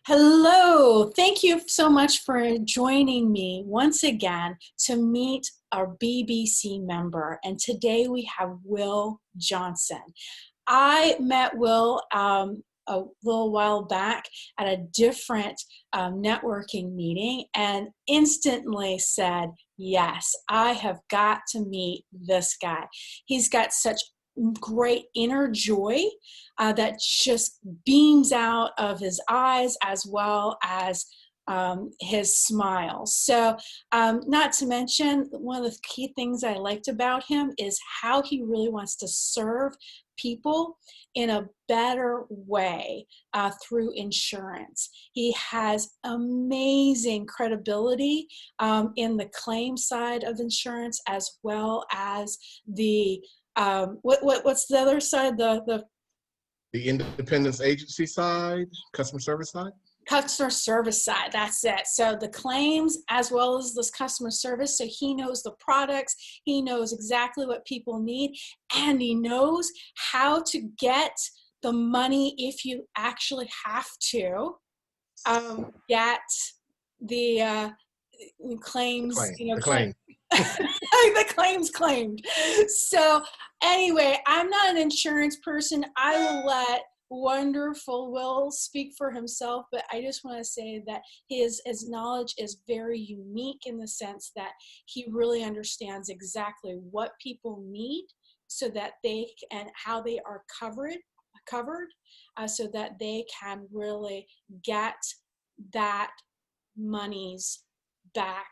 Hello, thank you so much for joining me once again to meet our BBC member. And today we have Will Johnson. I met Will a little while back at a different networking meeting and instantly said, yes, I have got to meet this guy. He's got such great inner joy that just beams out of his eyes as well as his smile. So not to mention, one of the key things I liked about him is how he really wants to serve people in a better way through insurance. He has amazing credibility in the claim side of insurance, as well as the what's the other side? The independence agency side, customer service side? Customer service side, that's it. So the claims as well as this customer service, so he knows the products, he knows exactly what people need, and he knows how to get the money if you actually have to get the claims, The claim. the claims claimed. So anyway, I'm not an insurance person. I will let wonderful Will speak for himself, but I just want to say that his knowledge is very unique in the sense that he really understands exactly what people need so that they and how they are covered so that they can really get that monies back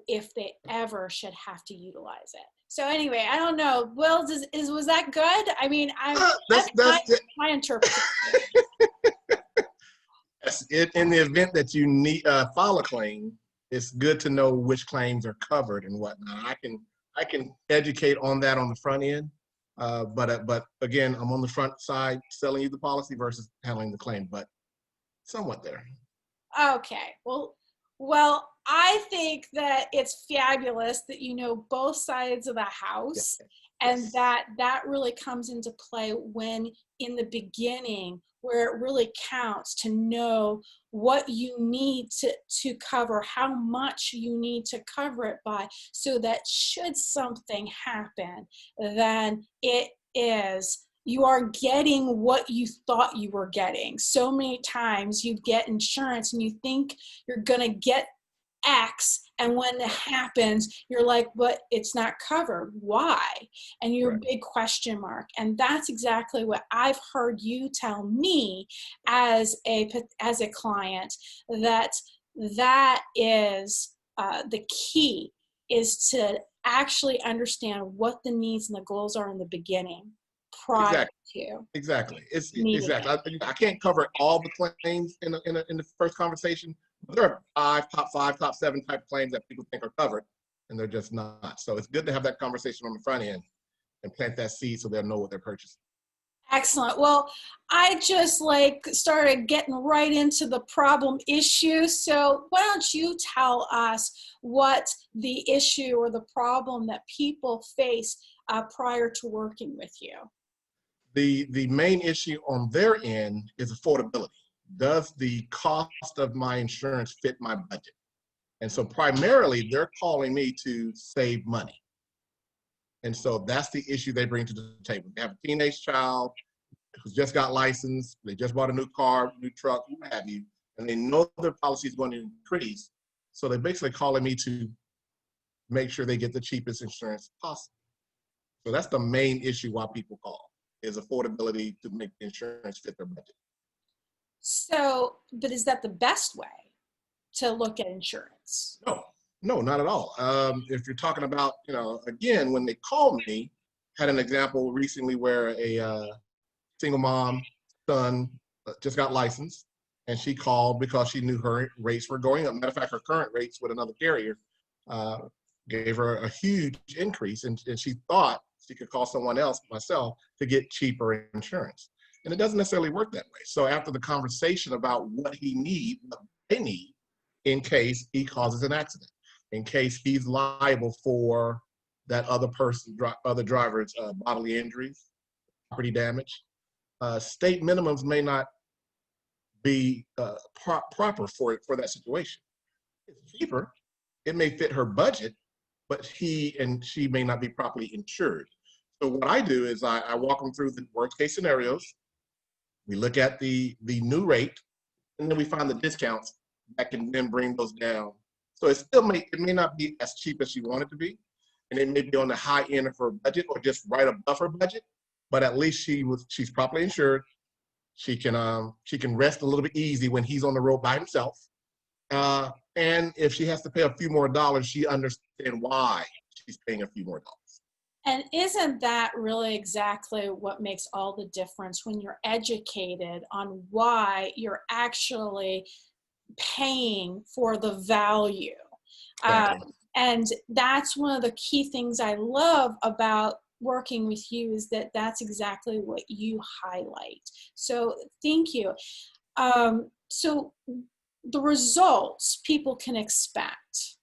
if they ever should have to utilize it. So anyway, I don't know. Will, was that good? I mean, that's my interpretation. In the event that you need file a claim, it's good to know which claims are covered and whatnot. I can educate on that on the front end, but again, I'm on the front side selling you the policy versus handling the claim, but somewhat there. Okay. Well, I think that it's fabulous that you know both sides of the house, and that really comes into play when in the beginning, where it really counts to know what you need to cover, how much you need to cover it by, so that should something happen, then you are getting what you thought you were getting. So many times you get insurance and you think you're gonna get X, and when it happens, you're like, but it's not covered. Why? And you're a big question mark. And that's exactly what I've heard you tell me as a client, that is the key, is to actually understand what the needs and the goals are in the beginning prior to. Exactly. I can't cover all the claims in the first conversation. There are top 5, top 7 type claims that people think are covered, and they're just not. So it's good to have that conversation on the front end and plant that seed so they'll know what they're purchasing. Excellent. Well, I just started getting right into the problem issue. So why don't you tell us what the issue or the problem that people face prior to working with you? The main issue on their end is affordability. Does the cost of my insurance fit my budget? And so primarily they're calling me to save money. And so that's the issue they bring to the table. They have a teenage child who's just got licensed, they just bought a new car, new truck, what have you, and they know their policy is going to increase. So they're basically calling me to make sure they get the cheapest insurance possible. So that's the main issue why people call, is affordability to make the insurance fit their budget. So, but is that the best way to look at insurance? No, not at all. If you're talking about, again, when they call me, had an example recently where a single mom son just got licensed, and she called because she knew her rates were going up. Matter of fact, her current rates with another carrier gave her a huge increase, and she thought she could call someone else, myself, to get cheaper insurance. And it doesn't necessarily work that way. So after the conversation about what they need in case he causes an accident, in case he's liable for that other driver's bodily injuries, property damage, state minimums may not be proper for that situation. It's cheaper. It may fit her budget, but he and she may not be properly insured. So what I do is I walk them through the worst case scenarios. We look at the new rate, and then we find the discounts that can then bring those down. So it may not be as cheap as she wanted to be, and it may be on the high end of her budget or just right above her budget, but at least she's properly insured. She can rest a little bit easy when he's on the road by himself. And if she has to pay a few more dollars, she understands why she's paying a few more dollars. And isn't that really exactly what makes all the difference when you're educated on why you're actually paying for the value? Exactly. And that's one of the key things I love about working with you, is that that's exactly what you highlight. So thank you. So the results people can expect.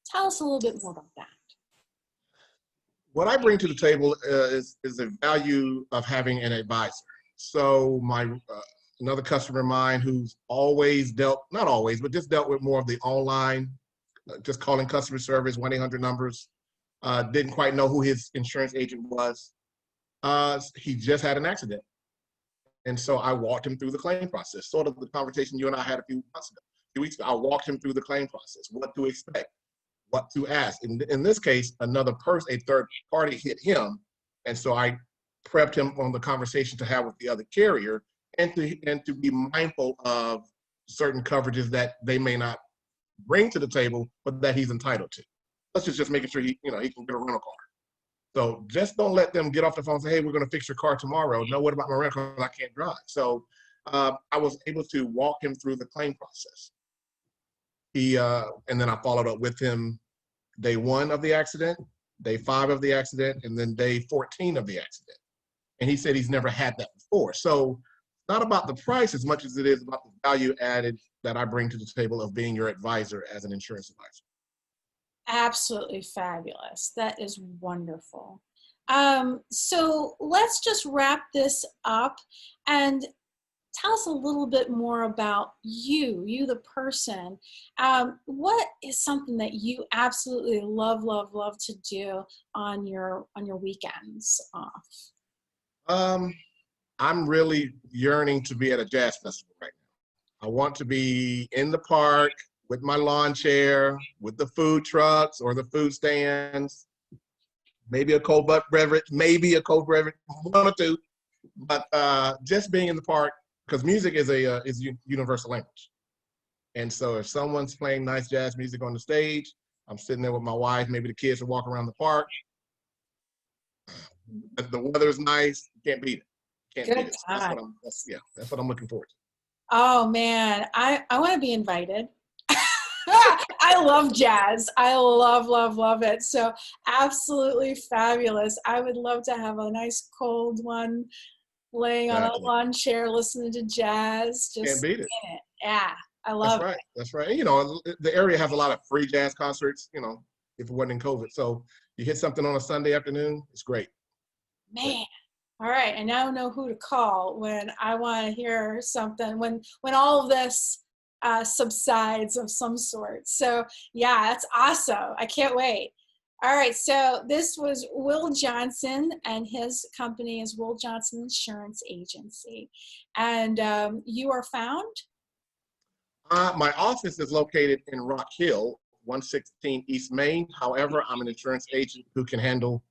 Tell us a little bit more about that. What I bring to the table is the value of having an advisor. So another customer of mine who's always dealt, not always, but just dealt with more of the online, just calling customer service, 1-800 numbers, didn't quite know who his insurance agent was. He just had an accident. And so I walked him through the claim process, sort of the conversation you and I had a few weeks ago. I walked him through the claim process, what to expect, what to ask. In this case, a third party hit him. And so I prepped him on the conversation to have with the other carrier, and to be mindful of certain coverages that they may not bring to the table, but that he's entitled to. Let's just making sure he can get a rental car. So just don't let them get off the phone and say, hey, we're going to fix your car tomorrow. No, what about my rental car? I can't drive. So I was able to walk him through the claim process. And then I followed up with him day 1 of the accident, day 5 of the accident, and then day 14 of the accident. And he said he's never had that before. So it's not about the price as much as it is about the value added that I bring to the table of being your advisor as an insurance advisor. Absolutely fabulous. That is wonderful. So let's just wrap this up and tell us a little bit more about you the person. What is something that you absolutely love to do on your weekends off? I'm really yearning to be at a jazz festival right now. I want to be in the park with my lawn chair, with the food trucks or the food stands, maybe a cold beverage, one or two, but just being in the park, because music is a universal language. And so if someone's playing nice jazz music on the stage, I'm sitting there with my wife, maybe the kids are walking around the park. If the weather's nice, you can't beat it. Can't beat it. So that's what I'm looking forward to. Oh man, I want to be invited. I love jazz. I love it. So absolutely fabulous. I would love to have a nice cold one laying on a lawn chair listening to jazz. Just can't beat it. Yeah, I love it. That's right. And, the area has a lot of free jazz concerts, if it wasn't in COVID. So you hit something on a Sunday afternoon, it's great. Man. All right, I now know who to call when I want to hear something, when all of this subsides of some sort. So yeah, that's awesome. I can't wait. All right, so this was Will Johnson, and his company is Will Johnson Insurance Agency. And you are found? My office is located in Rock Hill, 116 East Main. However, I'm an insurance agent who can handle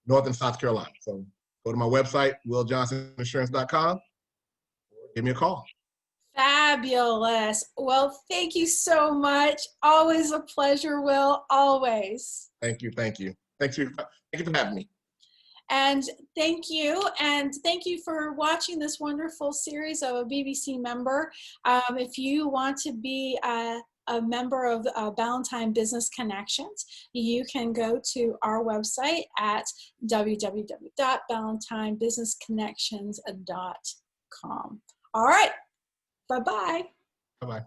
North and South Carolina. So go to my website, willjohnsoninsurance.com, or give me a call. Fabulous. Well, thank you so much. Always a pleasure, Will. Always. Thank you. Thank you for having me. And thank you. And thank you for watching this wonderful series of a BBC member. If you want to be a member of Ballantine Business Connections, you can go to our website at www.ballantinebusinessconnections.com. All right. Bye-bye. Bye-bye.